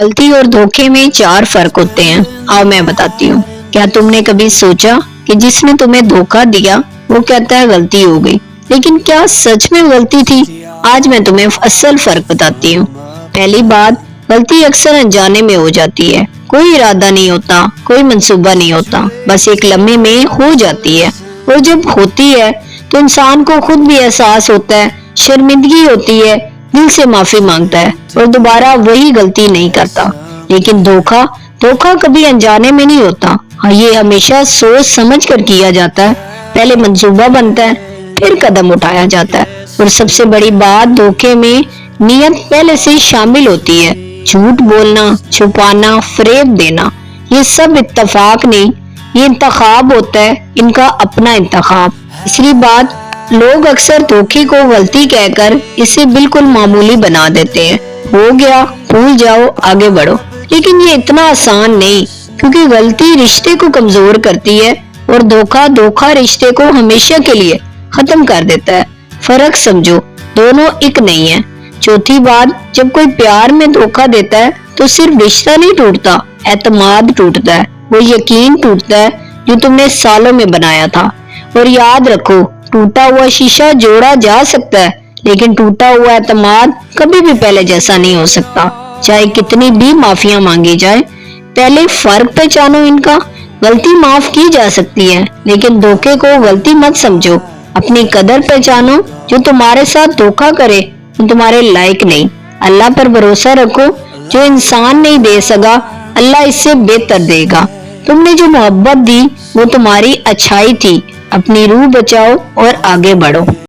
غلطی اور دھوکے میں 4 فرق ہوتے ہیں. آؤ میں بتاتی ہوں. کیا تم نے کبھی سوچا کہ جس نے تمہیں دھوکا دیا وہ کہتا ہے غلطی ہو گئی، لیکن کیا سچ میں غلطی تھی؟ آج میں تمہیں اصل فرق بتاتی ہوں. پہلی بات، غلطی اکثر انجانے میں ہو جاتی ہے. کوئی ارادہ نہیں ہوتا، کوئی منصوبہ نہیں ہوتا، بس ایک لمحے میں ہو جاتی ہے. اور جب ہوتی ہے تو انسان کو خود بھی احساس ہوتا ہے، شرمندگی ہوتی ہے، دل سے معافی مانگتا ہے اور دوبارہ وہی غلطی نہیں کرتا. لیکن دھوکا کبھی انجانے میں نہیں ہوتا. یہ ہمیشہ سوچ سمجھ کر کیا جاتا ہے. پہلے منصوبہ بنتا ہے، پھر قدم اٹھایا جاتا ہے. اور سب سے بڑی بات، دھوکے میں نیت پہلے سے شامل ہوتی ہے. جھوٹ بولنا، چھپانا، فریب دینا، یہ سب اتفاق نہیں، یہ انتخاب ہوتا ہے، ان کا اپنا انتخاب. تیسری بات، لوگ اکثر دھوکے کو غلطی کہہ کر اسے بالکل معمولی بنا دیتے ہیں. ہو گیا، بھول جاؤ، آگے بڑھو. لیکن یہ اتنا آسان نہیں، کیونکہ غلطی رشتے کو کمزور کرتی ہے اور دھوکا رشتے کو ہمیشہ کے لیے ختم کر دیتا ہے. فرق سمجھو، دونوں ایک نہیں ہیں. چوتھی بات، جب کوئی پیار میں دھوکا دیتا ہے تو صرف رشتہ نہیں ٹوٹتا، اعتماد ٹوٹتا ہے، وہ یقین ٹوٹتا ہے جو تم نے سالوں میں بنایا تھا. اور یاد رکھو، ٹوٹا ہوا شیشہ جوڑا جا سکتا ہے، لیکن ٹوٹا ہوا اعتماد کبھی بھی پہلے جیسا نہیں ہو سکتا، چاہے کتنی بھی معافیاں مانگی جائے. پہلے فرق پہچانو ان کا. غلطی معاف کی جا سکتی ہے، لیکن دھوکے کو غلطی مت سمجھو. اپنی قدر پہچانو. جو تمہارے ساتھ دھوکا کرے وہ تمہارے لائق نہیں. اللہ پر بھروسہ رکھو، جو انسان نہیں دے سکا اللہ اس سے بہتر دے گا. تم نے جو محبت دی وہ تمہاری اچھائی تھی. اپنی روح بچاؤ اور آگے بڑھو.